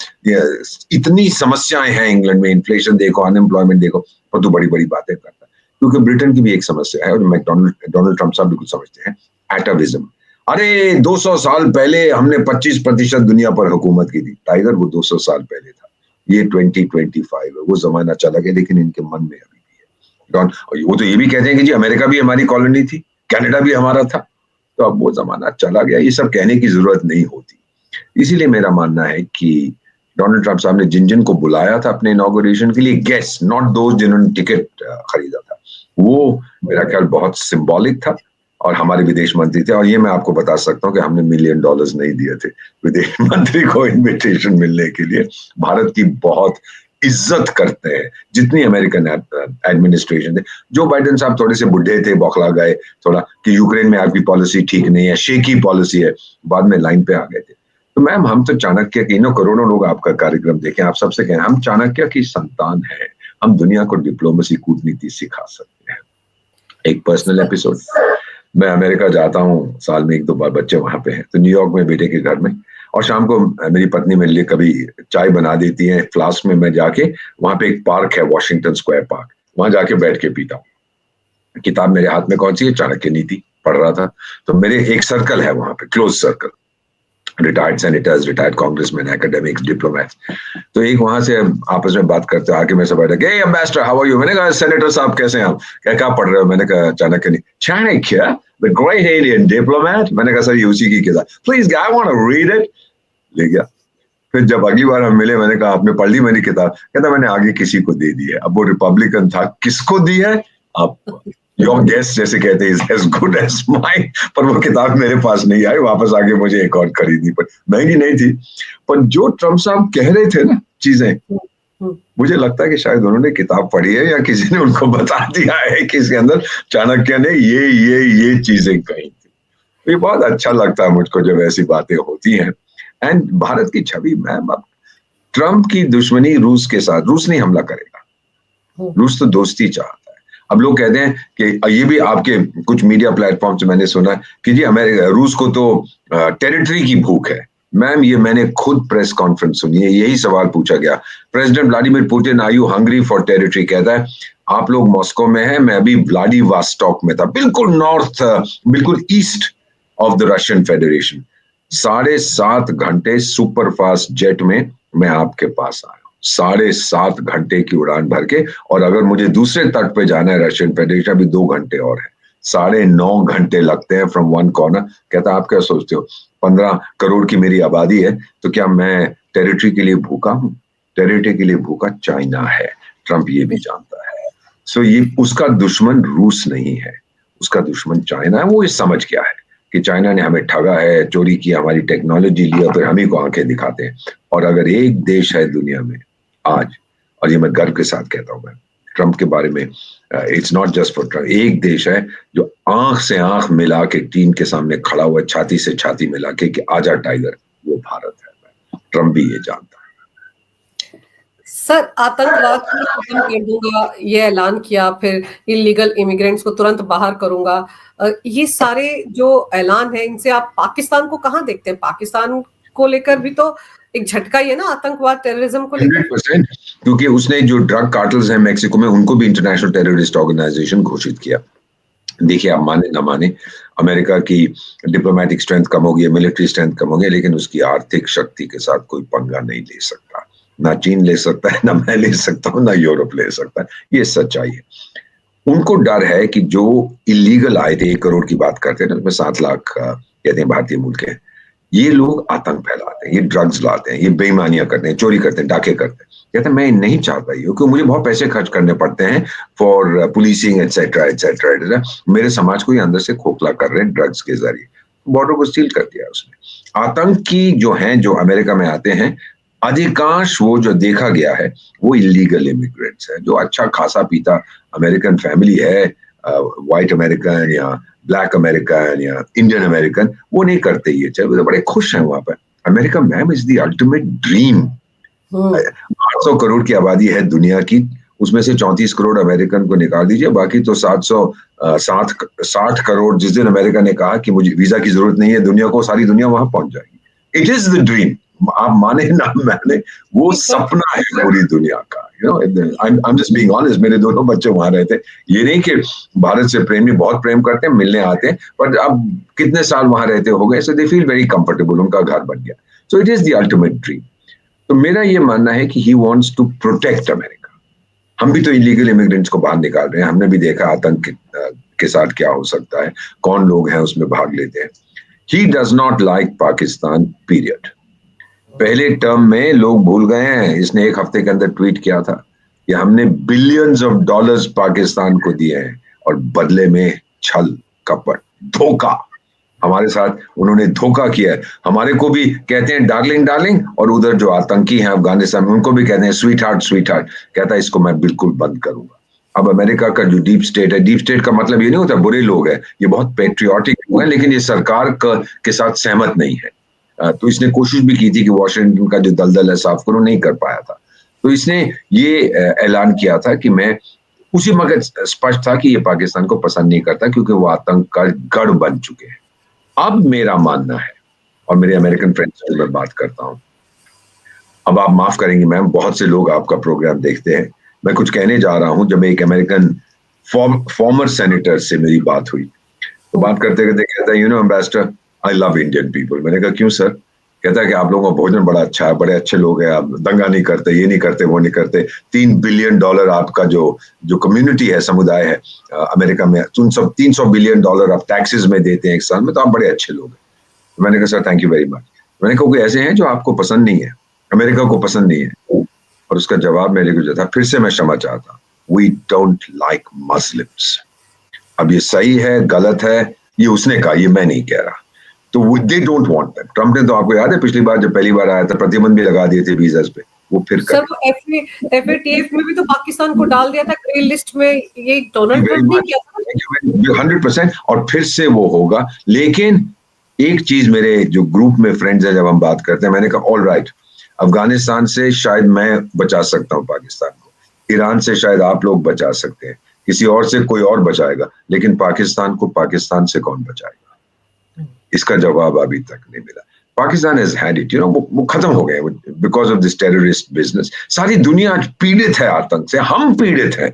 इतनी समस्याएं हैं इंग्लैंड में, इन्फ्लेशन देखो, अनएम्प्लॉयमेंट देखो, पर तू बड़ी बड़ी बातें करता है। क्योंकि ब्रिटेन की भी एक समस्या है, और डोनाल्ड ट्रंप साहब भी कुछ समझते हैं, एटाविज्म। अरे 200 साल पहले हमने 25% दुनिया पर हुकूमत की थी। टाइगर, वो 200 साल पहले था, ये 2025 है, वो जमाना चला गया, लेकिन इनके मन में अभी भी है। वो तो ये भी कहते हैं कि जी अमेरिका भी हमारी कॉलोनी थी, कनाडा भी हमारा था, तो अब वो जमाना चला गया, ये सब कहने की जरूरत नहीं होती। इसीलिए मेरा मानना है कि डोनाल्ड ट्रंप साहब ने जिन जिन को बुलाया था अपने इनॉग्रेशन के लिए, गेस्ट नॉट दोस्त जिन्होंने टिकट खरीदा था, वो मेरा ख्याल बहुत सिंबॉलिक था। और हमारे विदेश मंत्री थे, और ये मैं आपको बता सकता हूँ कि हमने $1 मिलियन नहीं दिए थे विदेश मंत्री को इनविटेशन मिलने के लिए। भारत की बहुत इज्जत करते हैं जितनी अमेरिकन एडमिनिस्ट्रेशन थे। जो बाइडेन साहब थोड़े से बुढ़े थे, बौखला गए थोड़ा कि यूक्रेन में आपकी पॉलिसी ठीक नहीं है, शेकी पॉलिसी है, बाद में लाइन पे आ गए थे। तो मैम, हम तो चाणक्य की, करोड़ों लोग आपका कार्यक्रम देखें, आप सबसे कहें हम चाणक्य की संतान हैं, हम दुनिया को डिप्लोमेसी, कूटनीति सिखा सकते हैं। एक पर्सनल एपिसोड, मैं अमेरिका जाता हूँ साल में 1-2 बार, बच्चे वहां पे हैं, तो न्यूयॉर्क में बेटे के घर में, और शाम को मेरी पत्नी मेरे लिए कभी चाय बना देती है फ्लास्क में, मैं जाके वहां पे एक पार्क है, वॉशिंगटन स्क्वायर पार्क, वहां जाके बैठ के पीता हूँ। किताब मेरे हाथ में कौन सी है? चाणक्य नीति पढ़ रहा था। तो मेरे एक सर्कल है वहां पे, close circle, retired senators, retired congressman, academics, diplomats. तो एक वहां से आपस में बात करते, आके मेरे से बैठा, हे एम्बेसडर हाउ आर यू? मैंने कहा सेनेटर साहब कैसे हैं आप? क्या पढ़ रहे हो? मैंने कहा चाणक्य नहीं। Chanakya, the great alien diplomat? मैंने कहा सर ये उसी की किताब, please I want to read it. ले गया। फिर जब अगली बार हम मिले, मैंने कहा आपने पढ़ ली मेरी किताब? कहता मैंने आगे किसी को दे दी है। अब वो रिपब्लिकन था, किसको दी है आप, योर गेस्ट जैसे कहते हैं, एज गुड एज माइन। पर वो किताब मेरे पास नहीं आई, वापस आके मुझे एक और खरीदनी पड़ी, महंगी नहीं थी। पर जो ट्रम्प साहब कह रहे थे ना चीजें, मुझे लगता है कि शायद उन्होंने किताब पढ़ी है या किसी ने उनको बता दिया है कि इसके अंदर चाणक्य ने ये चीजें कही थी। तो ये बहुत अच्छा लगता है मुझको जब ऐसी बातें होती हैं। एंड भारत की छवि, मैम, अब ट्रम्प की दुश्मनी रूस के साथ, रूस नहीं हमला करेगा, रूस तो दोस्ती चाहता है। अब लोग कहते हैं कि ये भी आपके कुछ मीडिया प्लेटफॉर्म से मैंने सुना कि जी अमेरिका, रूस को तो टेरिटरी की भूख है। मैम, ये मैंने खुद प्रेस कॉन्फ्रेंस सुनी है, यही सवाल पूछा गया, president Vladimir Putin, are you hungry for territory? कहता है आप लोग मॉस्को में हैं, मैं अभी व्लादिवोस्टॉक में था, बिल्कुल नॉर्थ, बिल्कुल east of the Russian federation. 7.5 घंटे सुपर फास्ट जेट में मैं आपके पास आया, 7.5 घंटे की उड़ान भर के। और अगर मुझे दूसरे तट पे जाना है रशियन फेडरेशन, अभी 2 घंटे और है, 9.5 घंटे लगते हैं फ्रॉम वन कॉर्नर। कहता आप क्या सोचते हो 15 करोड़ की मेरी आबादी है तो क्या मैं टेरिटरी के लिए भूखा हूं? टेरिटरी के लिए भूखा चाइना है, ट्रंप ये भी जानता है। सो ये उसका दुश्मन रूस नहीं है, उसका दुश्मन चाइना है। वो ये समझ गया है कि चाइना ने हमें ठगा है, चोरी किया, हमारी टेक्नोलॉजी लिया, फिर हम ही को आंखें दिखाते हैं। और अगर एक देश है दुनिया में आज, और ये मैं गर्व के साथ कहता हूं, मैं ट्रंप के बारे में, it's not just for Trump, एक देश है जो आंख से आंख मिला के चीन के सामने खड़ा हुआ, छाती से छाती मिला के कि आजा टाइगर, वो भारत है। ट्रंप भी ये जानता है। सर, आतंकवाद को खत्म कर दूंगा ये ऐलान किया, फिर इलीगल इमिग्रेंट्स को तुरंत बाहर करूंगा, ये सारे जो ऐलान है इनसे आप पाकिस्तान को कहां देखते हैं? पाकिस्तान को लेकर भी तो एक झटका ही है ना आतंकवाद टेररिज्म को लेकर। 100%, क्योंकि उसने जो ड्रग कार्टल्स हैं मेक्सिको में, उनको भी इंटरनेशनल टेररिस्ट ऑर्गेनाइजेशन घोषित किया। देखिए, आप माने ना माने, अमेरिका की डिप्लोमेटिक स्ट्रेंथ कम हो गई है, मिलिट्री स्ट्रेंथ कम हो गई, लेकिन उसकी आर्थिक शक्ति के साथ कोई पंगा नहीं ले सकता। ना चीन ले सकता है, ना मैं ले सकता हूँ, ना यूरोप ले सकता है। ये सच्चाई है। उनको डर है कि जो इलीगल आए थे, 1 करोड़ की बात करते हैं ना, उसमें 7 लाख कहते हैं भारतीय मूल के, ये लोग आतंक फैलाते हैं, ये ड्रग्स लाते हैं, ये बेईमानियां करते हैं, चोरी करते हैं, डाके करते हैं। कहते हैं मैं नहीं चाहता ये, क्योंकि मुझे बहुत पैसे खर्च करने पड़ते हैं फॉर पुलिसिंग एटसेट्रा एटसेट्रा। मेरे समाज को ये अंदर से खोखला कर रहे हैं ड्रग्स के जरिए। बॉर्डर को सील कर दिया उसने। आतंकी जो हैं, जो अमेरिका में आते हैं, अधिकांश वो जो देखा गया है वो इलीगल इमिग्रेंट्स है, जो अच्छा खासा पीता अमेरिकन फैमिली है, व्हाइट अमेरिकन या ब्लैक अमेरिकन या इंडियन अमेरिकन, वो नहीं करते ये, चाहे वो बड़े खुश हैं वहां पर। America ma'am is the ultimate dream. 800 crore की आबादी है दुनिया की, उसमें से 34 करोड़ अमेरिकन को निकाल दीजिए, बाकी तो 760 करोड़। जिस दिन अमेरिका ने कहा कि मुझे वीजा की जरूरत नहीं है दुनिया को, सारी दुनिया वहां पहुंच जाएगी। इट इज द ड्रीम, आप माने ना माने, वो सपना है पूरी दुनिया का। I'm just being honest, मेरे दोनों बच्चे वहां रहते, ये नहीं कि भारत से प्रेमी बहुत प्रेम करते हैं, मिलने आते हैं, पर अब कितने साल वहां रहते हो गए, so they feel very comfortable, उनका घर बन गया। So it is the ultimate dream. तो मेरा ये मानना है कि he wants to protect America. हम भी तो इलीगल इमिग्रेंट्स को बाहर निकाल रहे हैं, हमने भी देखा आतंक के साथ क्या हो सकता है, कौन लोग हैं उसमें भाग लेते हैं। He does not like Pakistan, period. पहले टर्म में लोग भूल गए हैं, इसने 1 हफ्ते के अंदर ट्वीट किया था कि हमने बिलियंस ऑफ डॉलर्स पाकिस्तान को दिए हैं और बदले में छल, कपट, धोखा, हमारे साथ उन्होंने धोखा किया है। हमारे को भी कहते हैं डार्लिंग डार्लिंग, और उधर जो आतंकी हैं अफगानिस्तान में, उनको भी कहते हैं स्वीट हार्ट स्वीट हार्ट। कहता है इसको मैं बिल्कुल बंद करूंगा। अब अमेरिका का जो डीप स्टेट है, डीप स्टेट का मतलब ये नहीं होता बुरे लोग हैं, ये बहुत पेट्रियाटिक लोग हैं, लेकिन ये सरकार के साथ सहमत नहीं है। तो इसने कोशिश भी की थी कि वॉशिंगटन का जो दलदल है साफ करो, नहीं कर पाया था। तो इसने ये ऐलान किया था कि मैं, उसी मगर स्पष्ट था कि ये पाकिस्तान को पसंद नहीं करता, क्योंकि वो आतंक का गढ़ बन चुके हैं। अब मेरा मानना है, और मेरे अमेरिकन फ्रेंड्स से मैं बात करता हूं, अब आप माफ करेंगे मैम, बहुत से लोग आपका प्रोग्राम देखते हैं, मैं कुछ कहने जा रहा हूं। जब एक अमेरिकन फॉर्मर सेनेटर से मेरी बात हुई, तो बात करते करते कहता है, you know ambassador, I love Indian people. मैंने कहा क्यों सर? कहता है कि आप लोगों का भोजन बड़ा अच्छा है, बड़े अच्छे लोग हैं, आप दंगा नहीं करते, ये नहीं करते, वो नहीं करते। $3 बिलियन आपका जो कम्युनिटी है, समुदाय है अमेरिका में, 300 बिलियन डॉलर आप टैक्सेस में देते हैं एक साल में, तो आप बड़े अच्छे लोग हैं। तो मैंने कहा sir thank you very much. मैंने कहा कोई ऐसे हैं जो आपको पसंद नहीं है, अमेरिका को पसंद नहीं है? और उसका जवाब मेरे को जो था, फिर से मैं क्षमा चाहता, वी डोंट लाइक मुस्लिम्स। अब ये सही है गलत है, ये उसने कहा, ये मैं नहीं कह रहा। तो they don't want that. Trump ने, तो आपको याद है पिछली बार जब पहली बार आया था, प्रतिबंध भी लगा दिए थे वीजास पे, वो फिर सर वो FATF में भी तो पाकिस्तान को डाल दिया था ग्रे लिस्ट में, ये डोनाल्ड ट्रंप ने किया था 100%, और फिर से वो होगा। लेकिन एक चीज, मेरे जो ग्रुप में फ्रेंड्स है, जब हम बात करते हैं, मैंने कहा ऑल राइट, अफगानिस्तान से शायद मैं बचा सकता हूँ पाकिस्तान को, ईरान से शायद आप लोग बचा सकते हैं, किसी और से कोई और बचाएगा, लेकिन पाकिस्तान को पाकिस्तान से कौन बचाएगा? इसका जवाब अभी तक नहीं मिला। Pakistan has had it, you know, वो खत्म हो गए because of this terrorist business. सारी दुनिया आज पीड़ित है आतंक से, हम पीड़ित हैं,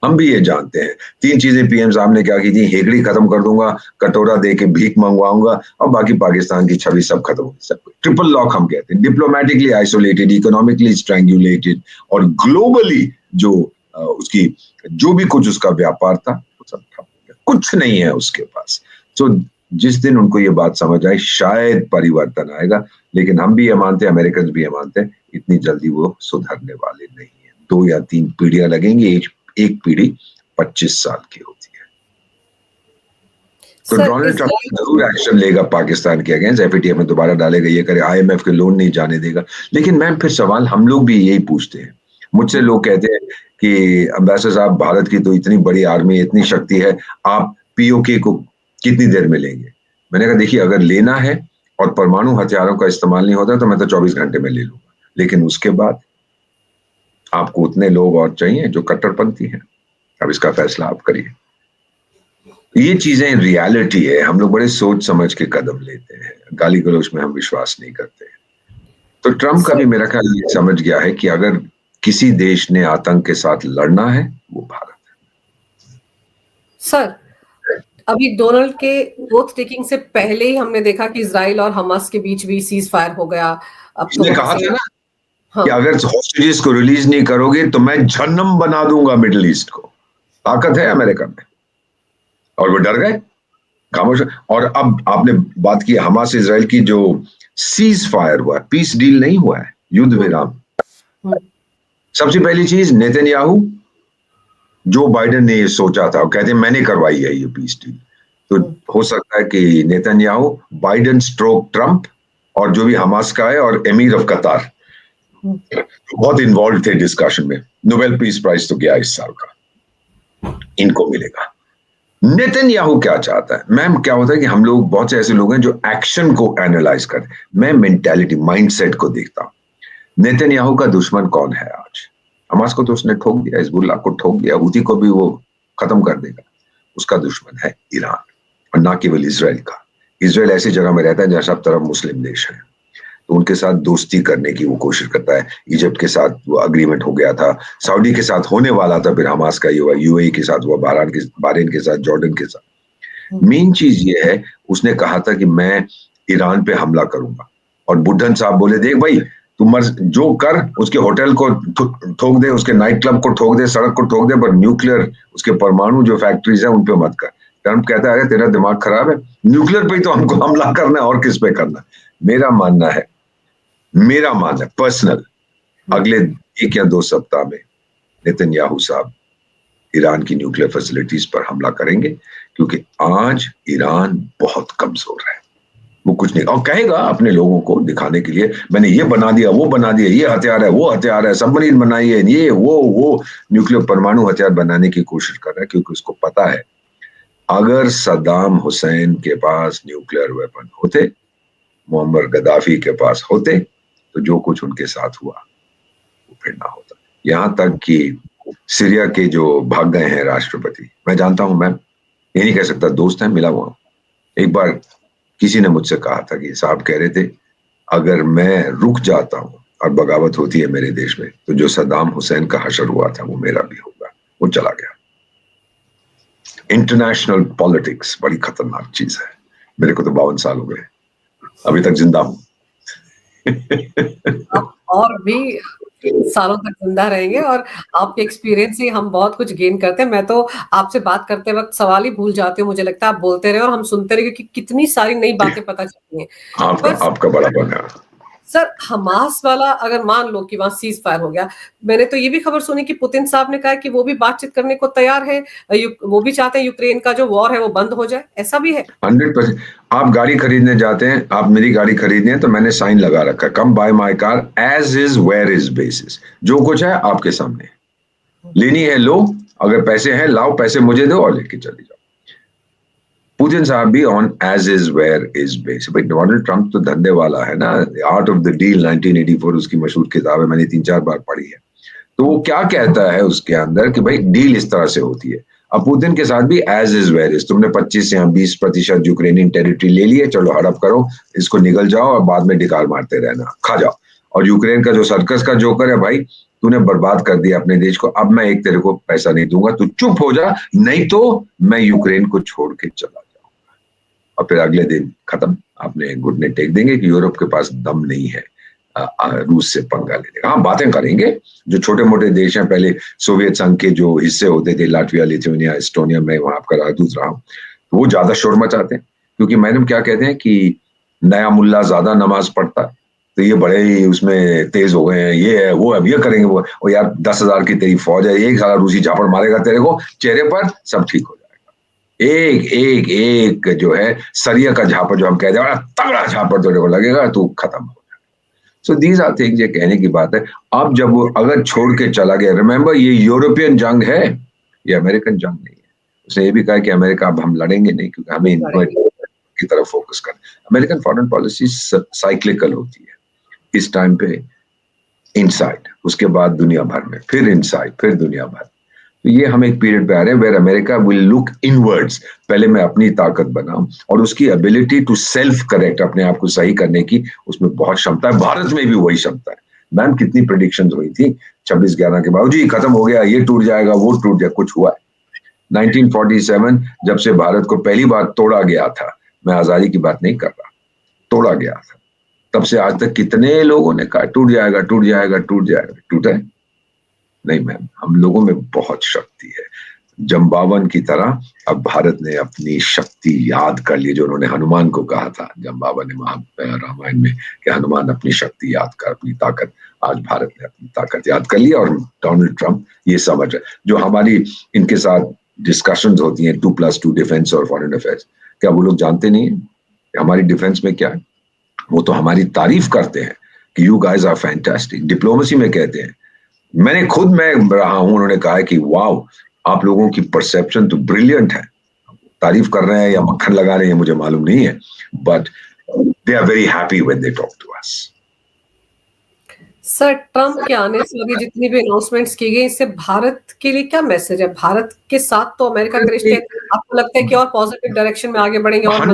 हम भी ये जानते हैं। 3 चीजें पीएम साहब ने क्या की थी, हेगड़ी खत्म कर दूंगा, कटोरा दे के भीख मंगवाऊंगा, और बाकी पाकिस्तान की छवि सब खत्म होगी, सब। ट्रिपल लॉक हम कहते हैं, डिप्लोमेटिकली आइसोलेटेड, इकोनॉमिकली स्ट्रैंगुलेटेड, और ग्लोबली जो उसकी जो भी कुछ उसका व्यापार था वो सब ठप हो गया। कुछ नहीं है उसके पास। तो जिस दिन उनको ये बात समझ आई शायद परिवर्तन आएगा, लेकिन हम भी ये मानते हैं, अमेरिकन भी ये मानते हैं, इतनी जल्दी वो सुधरने वाले नहीं है। 2 या 3 पीढ़ियां लगेंगी, एक पीढ़ी 25 साल की होती है। तो डोनाल्ड ट्रंप जरूर एक्शन लेगा पाकिस्तान के अगेंस्ट, एफएटीएफ में दोबारा डालेगा, ये करे, आईएमएफ के लोन नहीं जाने देगा। लेकिन मैम फिर सवाल हम लोग भी यही पूछते हैं, मुझसे लोग कहते हैं कि अम्बेसडर साहब, भारत की तो इतनी बड़ी आर्मी, इतनी शक्ति है, आप पीओके को कितनी देर में लेंगे? मैंने कहा देखिए, अगर लेना है और परमाणु हथियारों का इस्तेमाल नहीं होता तो मैं तो 24 घंटे में ले लूंगा, लेकिन उसके बाद आपको उतने लोग और चाहिए जो कट्टरपंथी हैं। अब इसका फैसला आप करिए। ये चीजें रियलिटी है, हम लोग बड़े सोच समझ के कदम लेते हैं, गाली गलौज में हम विश्वास नहीं करते। तो ट्रंप का भी मेरा ख्याल ये समझ गया है कि अगर किसी देश ने आतंक के साथ लड़ना है वो भारत है। सर, अभी डोनाल्ड के ओथ टेकिंग से पहले ही हमने देखा कि इजराइल और हमास के बीच भी सीज फायर हो गया। अब तो कहा था ना कि अगर हॉस्टेजेस को रिलीज नहीं करोगे तो मैं जहन्नम बना दूंगा मिडिल ईस्ट को। ताकत है अमेरिका में, और वो डर गए, खामोश। और अब आपने बात की हमास इजराइल की, जो सीज फायर हुआ, पीस डील नहीं हुआ है, युद्ध विराम। सबसे पहली चीज, नेतन्याहू, जो बाइडेन ने ये सोचा था, कहते हैं मैंने करवाई है ये पीस डील, तो हो सकता है कि नेतन्याहू, बाइडेन स्ट्रोक ट्रंप और जो भी हमास का है और एमीर ऑफ कतार बहुत इन्वॉल्व थे डिस्कशन में। नोबेल पीस प्राइज तो गया इस साल का, इनको मिलेगा। नेतन्याहू क्या चाहता है? मैम क्या होता है कि हम लोग, बहुत से ऐसे लोग हैं जो एक्शन को एनालाइज करते हैं, मैं मेंटालिटी, माइंडसेट को देखता हूं। नेतन्याहू का दुश्मन कौन है आज? हमास को तो उसने ठोक दिया, हिजबुल्लाह को ठोक दिया, हूती को भी वो खत्म कर देगा। उसका दुश्मन है ईरान, और ना केवल इजराइल का। इजराइल ऐसी जगह में रहता है जहां सब तरफ मुस्लिम देश है, तो उनके साथ दोस्ती करने की वो कोशिश करता है। इजिप्ट के साथ वो अग्रीमेंट हो गया था, सऊदी के साथ होने वाला था, फिर हमास का ये हुआ, यूएई के साथ हुआ, बहरीन के साथ, जॉर्डन के साथ। मेन चीज ये है, उसने कहा था कि मैं ईरान पे हमला करूंगा, और बुड्ढन साहब बोले देख भाई, तू जो कर, उसके होटल को ठोक दे, उसके नाइट क्लब को ठोक दे, सड़क को ठोक दे, पर न्यूक्लियर, उसके परमाणु जो फैक्ट्रीज है उन पे मत कर। ट्रंप कहता है तेरा दिमाग खराब है, न्यूक्लियर पे ही तो हमको हमला करना है, और किस पे करना है? मेरा मानना है पर्सनल, अगले 1 या 2 सप्ताह में नेतन्याहू साहब ईरान की न्यूक्लियर फैसिलिटीज पर हमला करेंगे, क्योंकि आज ईरान बहुत कमजोर है। वो कुछ नहीं, और कहेगा अपने लोगों को दिखाने के लिए, मैंने ये बना दिया, वो बना दिया, ये हथियार है, वो हथियार है, सबमरीन बनाई है, ये वो न्यूक्लियर परमाणु हथियार बनाने की कोशिश कर रहा है, क्योंकि उसको पता है अगर सद्दाम हुसैन के पास न्यूक्लियर वेपन होते, मोहम्मद गद्दाफी के पास होते, तो जो कुछ उनके साथ हुआ वो फिर ना होता। यहां तक कि सीरिया के जो भाग गए हैं राष्ट्रपति, मैं जानता हूं, मैं ये नहीं कह सकता, दोस्त हैं, मिला हुआ। एक बार किसी ने मुझसे कहा था कि साहब कह रहे थे, अगर मैं रुक जाता हूं और बगावत होती है मेरे देश में, तो जो सद्दाम हुसैन का हशर हुआ था वो मेरा भी होगा। वो चला गया। इंटरनेशनल पॉलिटिक्स बड़ी खतरनाक चीज है। मेरे को तो 52 साल हो गए, अभी तक जिंदा हूं। और भी सालों तक जिंदा रहेंगे, और आपके एक्सपीरियंस से हम बहुत कुछ गेन करते हैं। मैं तो आपसे बात करते वक्त सवाल ही भूल जाती हूँ, मुझे लगता है आप बोलते रहे और हम सुनते रहे, क्योंकि कितनी सारी नई बातें पता चलती हैं। आपका बड़ा बना। सर, हमास वाला अगर मान लो कि वहां सीज फायर हो गया, मैंने तो ये भी खबर सुनी कि पुतिन साहब ने कहा कि वो भी बातचीत करने को तैयार है, वो भी चाहते हैं यूक्रेन का जो वॉर है वो बंद हो जाए, ऐसा भी है? 100%। आप गाड़ी खरीदने जाते हैं, आप मेरी गाड़ी खरीदनी है तो मैंने साइन लगा रखा है, come buy my car as is where is basis. जो कुछ है आपके सामने, लेनी है लो, अगर पैसे हैं लाओ, पैसे मुझे दो और लेके चले जाओ। पुतिन साहब भी on as is where is base. भाई डोनाल्ड ट्रंप तो धंधे वाला है ना, आर्ट ऑफ द डील 1984 उसकी मशहूर किताब है, मैंने 3-4 बार पढ़ी है। तो वो क्या कहता है उसके अंदर कि भाई डील इस तरह से होती है। अब पुतिन के साथ भी एज इज वेयर इज, तुमने 25 या 20% यूक्रेनियन टेरिटरी ले लिए, चलो हड़प करो, इसको निकल जाओ और बाद में डिकार मारते रहना, खा जाओ। और यूक्रेन का जो सर्कस का जोकर है, भाई तूने बर्बाद कर दिया अपने देश को, अब मैं एक तेरे को पैसा नहीं दूंगा, तू चुप हो जा, नहीं तो मैं यूक्रेन को छोड़ के चला जाऊंगा। और फिर अगले दिन खत्म, आपने घुटने टेक देंगे कि यूरोप के पास दम नहीं है रूस से पंगा लेने का। हाँ, बातें करेंगे, जो छोटे मोटे देश हैं, पहले सोवियत संघ के जो हिस्से होते थे, लाटविया, लिथुआनिया, एस्टोनिया, में वहां आपका राजदूत रहा हूं, तो वो ज्यादा शोर मचाते हैं, क्योंकि मैडम क्या कहते हैं कि नया मुल्ला ज्यादा नमाज पढ़ता है, तो ये बड़े ही उसमें तेज हो गए हैं, ये है वो, अब ये करेंगे वो, और यार 10,000 की तेरी फौज है, एक साला रूसी झापड़ मारेगा तेरे को चेहरे पर, सब ठीक हो जाएगा। एक एक एक जो है सरिया का झापड़ जो हम कहते हैं, बड़ा तगड़ा झापड़ तेरे को लगेगा, तू खत्म हो जाएगा। सो दीज आर थिंग्स, ये कहने की बात है। अब जब वो अगर छोड़ के चला गया, रिमेंबर ये यूरोपियन जंग है, ये अमेरिकन जंग नहीं है। उसने ये भी कहा कि अमेरिका अब हम लड़ेंगे नहीं, क्योंकि हमें इनको की तरफ फोकस कर। अमेरिकन फॉरेन पॉलिसी साइक्लिकल होती है, इस टाइम पे इनसाइड, उसके बाद दुनिया भर में, फिर इनसाइड, फिर दुनिया भर। तो ये हम एक पीरियड पे आ रहे हैं where America will look inwards, पहले मैं अपनी ताकत बनाऊं, और उसकी एबिलिटी टू सेल्फ करेक्ट, अपने आप को सही करने की उसमें बहुत क्षमता है। भारत में भी वही क्षमता है। मैम कितनी प्रेडिक्शंस हुई थी 26/11 के बाद, जी खत्म हो गया, ये टूट जाएगा, वो टूट जाएगा, कुछ हुआ है? 1947 जब से भारत को पहली बार तोड़ा गया था, मैं आजादी की बात नहीं कर रहा, तोड़ा गया था, तब से आज तक कितने लोगों ने कहा टूट जाएगा, टूट जाएगा, टूट जाएगा, टूटा है? नहीं मैम, हम लोगों में बहुत शक्ति है। जम्बावन की तरह अब भारत ने अपनी शक्ति याद कर ली, जो उन्होंने हनुमान को कहा था, जम्बावन ने रामायण में, कि हनुमान अपनी शक्ति याद कर, अपनी ताकत। आज भारत ने अपनी ताकत याद कर ली, और डोनाल्ड ट्रंप ये समझ रहे। जो हमारी इनके साथ डिस्कशंस होती हैं 2+2 डिफेंस और फॉरेन अफेयर्स, क्या वो लोग जानते नहीं है हमारी डिफेंस में क्या है? वो तो हमारी तारीफ करते हैं कि you guys are fantastic. Diplomacy में कहते हैं, मैंने खुद मैं रहा हूं, उन्होंने कहा है कि वाओ, आप लोगों की परसेप्शन तो ब्रिलियंट है। तारीफ कर रहे हैं या मक्खन लगा रहे हैं मुझे मालूम नहीं है, but they are very happy when they talk to us. Sir, Trump के आने से अभी जितनी भी अनाउंसमेंट्स की गई, इससे भारत के लिए क्या मैसेज है? भारत के साथ तो अमेरिका के रिश्ते, आपको लगता है कि और पॉजिटिव डायरेक्शन में आगे बढ़ेंगे? और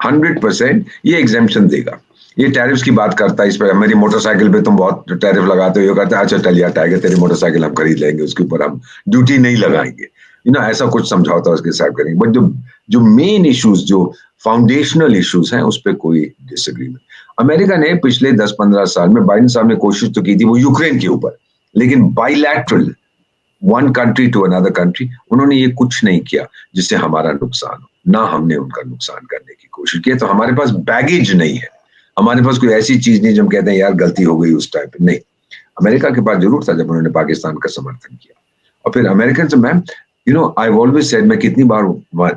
100% ये एग्जेम्पशन देगा। ये टैरिफ्स की बात करता है, इस पर मेरी मोटरसाइकिल पे तुम बहुत टैरिफ लगाते हो, ये कहता है अच्छा चल यार टाइगर, तेरी मोटरसाइकिल हम खरीद लेंगे, उसके ऊपर हम ड्यूटी नहीं लगाएंगे, ऐसा कुछ समझौता उसके साथ करेंगे। बट जो मेन इश्यूज, जो फाउंडेशनल इश्यूज हैं, उस पर कोई डिसएग्रीमेंट। अमेरिका ने पिछले 10-15 साल में, बाइडेन साहब ने कोशिश तो की थी वो यूक्रेन के ऊपर, लेकिन bilateral, one country to another country, उन्होंने ये कुछ नहीं किया जिससे हमारा नुकसान हो, ना हमने उनका नुकसान करने की कोशिश की। तो हमारे पास बैगेज नहीं है, हमारे पास कोई ऐसी चीज नहीं जो हम कहते हैं यार गलती हो गई उस टाइम पे। नहीं, अमेरिका के पास जरूर था जब उन्होंने पाकिस्तान का समर्थन किया। और फिर अमेरिकन से, मैम आई ऑलवेज सेड, मैं कितनी बार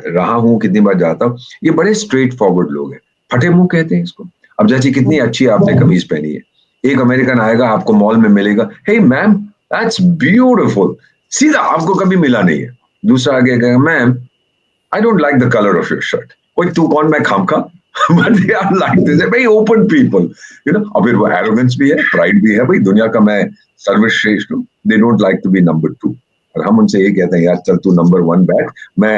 रहा हूँ, कितनी बार जाता हूँ, ये बड़े स्ट्रेट फॉरवर्ड लोग हैं, फटे मुंह कहते हैं इसको। अब जैसे कितनी अच्छी आपने कमीज पहनी है, एक अमेरिकन आएगा आपको मॉल में मिलेगा, हे मैम दैट्स ब्यूटीफुल, सीधा, आपको कभी मिला नहीं है। दूसरा आगे कहेगा, ma'am I don't like the colour of your shirt. ओए तू कौन, मैं खामखा? But they are like this, very open people, और फिर वो एरोगेंस भी है, प्राइड भी है, भाई दुनिया का मैं सर्वश्रेष्ठ हूँ। They don't like to be number 2, और हम उनसे ये कहते हैं यार चल तू नंबर 1 बैठ, मैं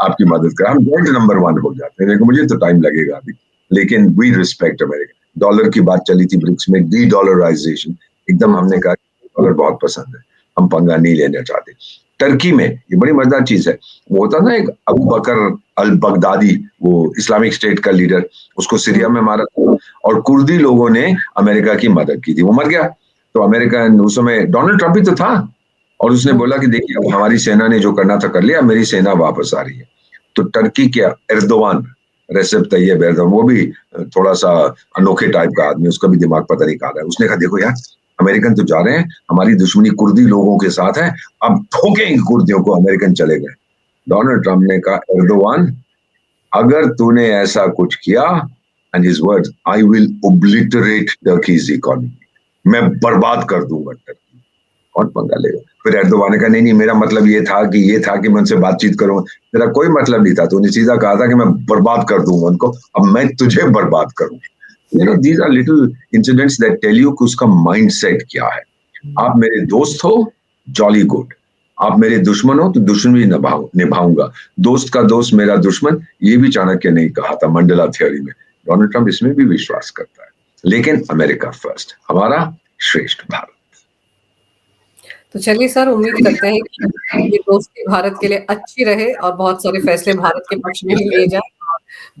आपकी मदद कर, हम जॉइंट नंबर 1 हो जाते हैं। देखो मुझे तो टाइम लगेगा अभी, लेकिन वी रिस्पेक्ट अमेरिका। डॉलर की बात चली थी ब्रिक्स में, डी-डॉलराइजेशन, एकदम हमने कहा डॉलर बहुत पसंद है, हम पंगा नहीं लेना चाहते। टर्की में ये बड़ी मजेदार चीज है, वो होता ना एक अबू बकर अल बगदादी, वो इस्लामिक स्टेट का लीडर, उसको सीरिया में मारा था, और कुर्दी लोगों ने अमेरिका की मदद की थी, वो मर गया। तो अमेरिका उस समय, डोनाल्ड ट्रंप ही तो था, और उसने बोला कि देखिए अब हमारी सेना ने जो करना था कर लिया, मेरी सेना वापस आ रही है। तो टर्की क्या, एर्दोवान, रेसेप तैयब एर्दोवान, वो भी थोड़ा सा अनोखे टाइप का आदमी, उसका भी दिमाग पता नहीं कहा है। उसने कहा देखो यार, अमेरिकन तो जा रहे हैं, हमारी दुश्मनी कुर्दी लोगों के साथ है, अब ठोकेंगे कुर्दियों को, अमेरिकन चले गए। डोनाल्ड ट्रंप ने कहा, एर्दोवान अगर तूने ऐसा कुछ किया, and his words, I will obliterate Turkey's economy, मैं बर्बाद कर दूंगा टर्की। कौन पंगा लेगा? फिर एर्दोवान ने कहा नहीं, मेरा मतलब ये था कि मैं उनसे बातचीत करूंगा। तेरा कोई मतलब नहीं था, तूने सीधा कहा था कि मैं बर्बाद कर दूंगा उनको, अब मैं तुझे बर्बाद करूंगा। these are little incidents that tell you कि उसका माइंडसेट क्या है। आप मेरे दोस्त हो, जॉली गुड, आप मेरे दुश्मन हो तो दुश्मनी निभाऊंगा। दोस्त का दोस्त मेरा दुश्मन, ये भी चाणक्य ने कहा था मंडला थ्योरी में। डोनाल्ड ट्रंप इसमें भी विश्वास करता है, लेकिन अमेरिका फर्स्ट, हमारा श्रेष्ठ भारत। तो चलिए सर, उम्मीद करते हैं कि ये दोस्ती भारत के लिए अच्छी रहे और बहुत सारे फैसले भारत के पक्ष में ही लिए जाए।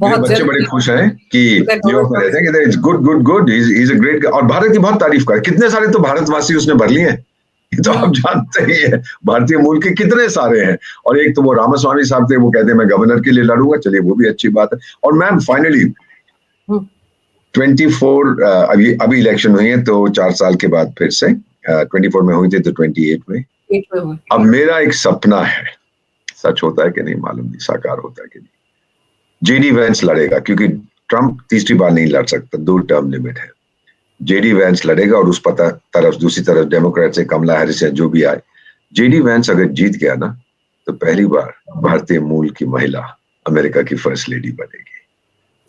मेरे बहुत बच्चे जल्द बड़े खुश हैं कि मैं न्यूयॉर्क डोनाल्ड में ट्रंप रहते हैं, कहते हैं good good good, he is a great, और भारत की बहुत तारीफ कर, कितने सारे तो भारतवासी उसने भर लिए हैं। ये तो आप जानते ही है, भारतीय मूल के कितने सारे हैं। और एक तो वो रामास्वामी साहब थे, वो कहते हैं मैं गवर्नर के लिए लड़ूंगा, चलिए वो भी अच्छी बात है। और मैम फाइनली 24 अभी अभी इलेक्शन हुई है, तो 4 साल के बाद फिर से 24 में हुई थी, तो 28 में। अब मेरा एक सपना है, सच होता है कि नहीं मालूम नहीं, साकार होता है कि नहीं, जेडी वेंस लड़ेगा, क्योंकि ट्रंप तीसरी बार नहीं लड़ सकता, 2 टर्म लिमिट है। जेडी वेंस लड़ेगा, और उस तरफ दूसरी तरफ डेमोक्रेट से कमला हैरिस या जो भी आए, जेडी वेंस अगर जीत गया ना, तो पहली बार भारतीय मूल की महिला अमेरिका की फर्स्ट लेडी बनेगी,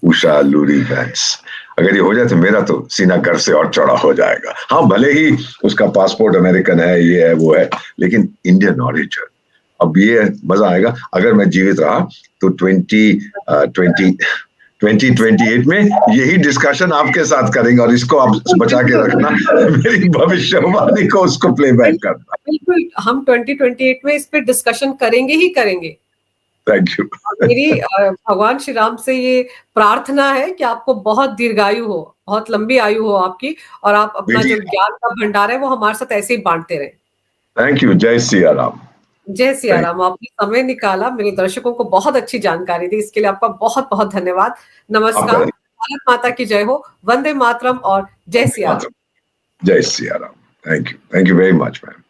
उषा लूरी वेंस। अगर ये हो जाए तो मेरा तो सीना गर्व से और चौड़ा हो जाएगा। हाँ, भले ही उसका पासपोर्ट अमेरिकन है, ये है वो है, लेकिन इंडियन ऑरिजिन। अब ये मजा आएगा अगर मैं जीवित रहा तो 2028 में यही डिस्कशन आपके साथ करेंगे, और इसको आप बचा के रखना, मेरी भविष्यवाणी को उसको प्लेबैक करना। बिल्कुल, हम 2028 में इस पे डिस्कशन करेंगे ही करेंगे। Thank you. मेरी भगवान श्री राम से ये प्रार्थना है कि आपको बहुत दीर्घायु हो, बहुत लंबी आयु हो आपकी, और आप अपना जो ज्ञान का भंडार है वो हमारे साथ ऐसे ही बांटते रहें। Thank you. जय सिया राम। जय सिया राम। आपने समय निकाला, मेरे दर्शकों को बहुत अच्छी जानकारी दी, इसके लिए आपका बहुत बहुत धन्यवाद। नमस्कार, भारत माता की जय हो, वंदे मातरम और जय सिया राम। जय Siya Ram. Thank you very much ma'am.